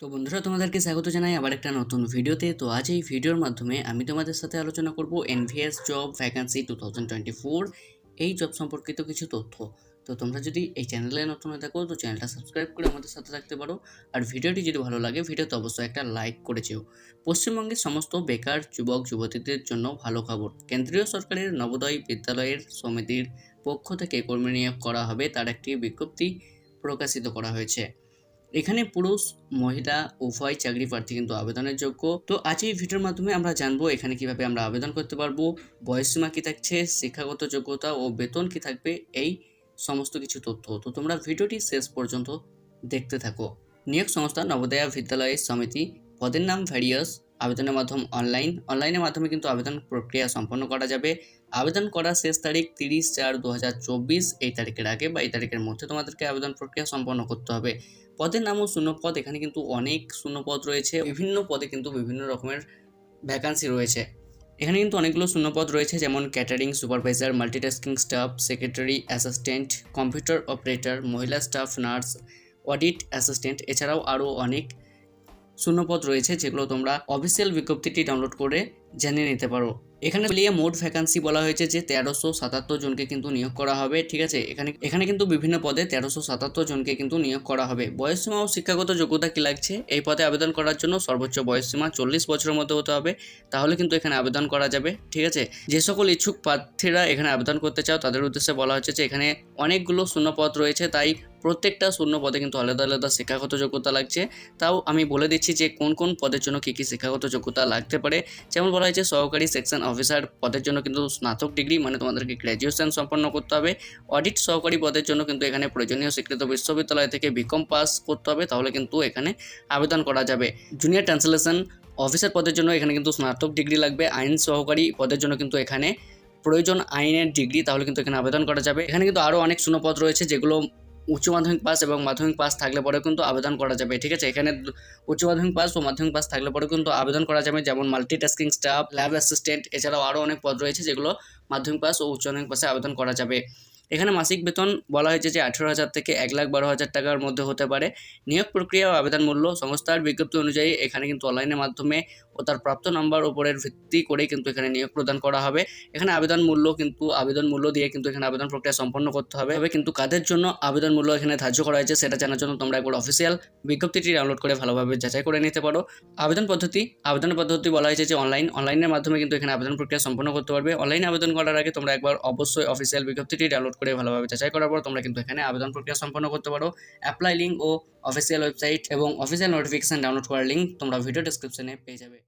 তো বন্ধুরা, তোমাদেরকে স্বাগত জানাই আবার একটা নতুন ভিডিওতে। তো আজ এই ভিডিওর মাধ্যমে আমি তোমাদের সাথে আলোচনা করব এনভিএস জব ভ্যাকান্সি 2024 এই জব সম্পর্কিত কিছু তথ্য। তো তোমরা যদি এই চ্যানেলে নতুন হয়ে থাকো তো চ্যানেলটা সাবস্ক্রাইব করে আমাদের সাথে থাকতে পারো। আর ভিডিওটি যদি ভালো লাগে ভিডিওতে অবশ্যই একটা লাইক করে যেও। পশ্চিমবঙ্গের সমস্ত বেকার যুবক যুবতীদের জন্য ভালো খবর। কেন্দ্রীয় সরকারের নবোদয় বিদ্যালয়ের সমিতির পক্ষ থেকে কর্মী নিয়োগ করা হবে, তার একটি বিজ্ঞপ্তি প্রকাশিত করা হয়েছে। এখানে পুরুষ মহিলা উভয় চাকরি প্রার্থী কিন্তু আবেদনের যোগ্য। তো আজ এই ভিডিওর মাধ্যমে আমরা জানবো এখানে কিভাবে আমরা আবেদন করতে পারবো, বয়সসীমা কি থাকছে, শিক্ষাগত যোগ্যতা ও বেতন কি থাকবে, এই সমস্ত কিছু তথ্য। তো তোমরা ভিডিওটি শেষ পর্যন্ত দেখতে থাকো। নিয়োগ সংস্থা নবোদয়া বিদ্যালয় সমিতি। পদের নাম ভ্যারিয়াস। আবেদনের মাধ্যম অনলাইনের মাধ্যমে কিন্তু আবেদন প্রক্রিয়া সম্পন্ন করা যাবে। আবেদন করার শেষ তারিখ 30/4/2024। এই তারিখের আগে বা এই তারিখের মধ্যে তোমাদেরকে আবেদন প্রক্রিয়া সম্পন্ন করতে হবে। পদের নাম ও শূন্যপদ। এখানে কিন্তু অনেক শূন্যপদ রয়েছে, বিভিন্ন পদে কিন্তু বিভিন্ন রকমের ভ্যাকান্সি রয়েছে। এখানে কিন্তু অনেকগুলো শূন্যপদ রয়েছে, যেমন catering supervisor, multitasking staff, secretary assistant, computer operator, মহিলা স্টাফ নার্স, অডিট অ্যাসিস্ট্যান্ট। এছাড়াও আরও অনেক শূন্যপদ রয়েছে যেগুলো তোমরা অফিসিয়াল বিজ্ঞপ্তিটি ডাউনলোড করে জেনে নিতে পারো। এখানে মিলিয়ে মোট ভ্যাকান্সি বলা হয়েছে যে 1377 জনকে কিন্তু নিয়োগ করা হবে। ঠিক আছে, এখানে কিন্তু বিভিন্ন পদে 1377 জনকে কিন্তু নিয়োগ করা হবে। বয়সসীমা ও শিক্ষাগত যোগ্যতা কি লাগছে? এই পদে আবেদন করার জন্য সর্বোচ্চ বয়সসীমা 40 বছরের মধ্যে হতে হবে, তাহলে কিন্তু এখানে আবেদন করা যাবে। ঠিক আছে, যে সকল ইচ্ছুক প্রার্থীরা এখানে আবেদন করতে চাও তাদের উদ্দেশ্যে বলা হচ্ছে যে এখানে অনেকগুলো শূন্যপদ রয়েছে, তাই প্রত্যেকটা শূন্য পদে কিন্তু আলাদা আলাদা শিক্ষাগত যোগ্যতা লাগছে। তাও আমি বলে দিচ্ছি যে কোন কোন পদের জন্য কী কী শিক্ষাগত যোগ্যতা লাগতে পারে। যেমন বলা হয়েছে সহকারী সেকশন অফিসার পদের জন্য কিন্তু স্নাতক ডিগ্রি, মানে তোমাদেরকে গ্র্যাজুয়েশন সম্পন্ন করতে হবে। অডিট সহকারী পদের জন্য কিন্তু এখানে প্রয়োজনীয় স্বীকৃত বিশ্ববিদ্যালয় থেকে বিকম পাস করতে হবে, তাহলে কিন্তু এখানে আবেদন করা যাবে। জুনিয়র ট্রান্সলেশন অফিসার পদের জন্য এখানে কিন্তু স্নাতক ডিগ্রি লাগবে। আইন সহকারী পদের জন্য কিন্তু এখানে প্রয়োজন আইনের ডিগ্রি, তাহলে কিন্তু এখানে আবেদন করা যাবে। এখানে কিন্তু আরও অনেক শূন্যপদ রয়েছে যেগুলো উচ্চ মাধ্যমিক পাস এবং মাধ্যমিক পাস থাকলে পরে কিন্তু আবেদন করা যাবে। ঠিক আছে, এখানে উচ্চ মাধ্যমিক পাস ও মাধ্যমিক পাস থাকলে পরে কিন্তু আবেদন করা যাবে, যেমন মাল্টিটাস্কিং স্টাফ, ল্যাব অ্যাসিস্ট্যান্ট। এছাড়াও আরও অনেক পদ রয়েছে যেগুলো মাধ্যমিক পাস ও উচ্চ মাধ্যমিক পাসে আবেদন করা যাবে। এখানে মাসিক বেতন বলা হয়েছে যে 18,000 থেকে 1,12,000 টাকার মধ্যে হতে পারে। নিয়োগ প্রক্রিয়া ও আবেদন মূল্য সংস্থার বিজ্ঞপ্তি অনুযায়ী এখানে কিন্তু অনলাইনের মাধ্যমে ও তার প্রাপ্ত নাম্বার উপরের ভিত্তি করেই কিন্তু এখানে নিয়োগ প্রদান করা হবে। এখানে আবেদন মূল্য দিয়ে কিন্তু এখানে আবেদন প্রক্রিয়া সম্পন্ন করতে হবে। কিন্তু কাদের জন্য আবেদন মূল্য এখানে ধার্য করা হয়েছে সেটা জানার জন্য তোমরা একবার অফিসিয়াল বিজ্ঞপ্তিটি ডাউনলোড করে ভালোভাবে যাচাই করে নিতে পারো। আবেদনের পদ্ধতি বলা হয়েছে যে অনলাইনের মাধ্যমে কিন্তু এখানে আবেদন প্রক্রিয়া সম্পন্ন করতে পারবে। অনলাইনে আবেদন করার আগে তোমরা একবার অবশ্যই অফিসিয়াল বিজ্ঞপ্তিটি ডাউনলোড করে ভালোভাবে যাচাই করার পর তোমরা কিন্তু এখানে আবেদন প্রক্রিয়া সম্পন্ন করতে পারো। অ্যাপ্লাই লিঙ্ক ও অফিসিয়াল ওয়েবসাইট এবং অফিসিয়াল নোটিফিকেশন ডাউনলোড করার লিঙ্ক তোমরা ভিডিও ডেসক্রিপশনে পেয়ে যাবে।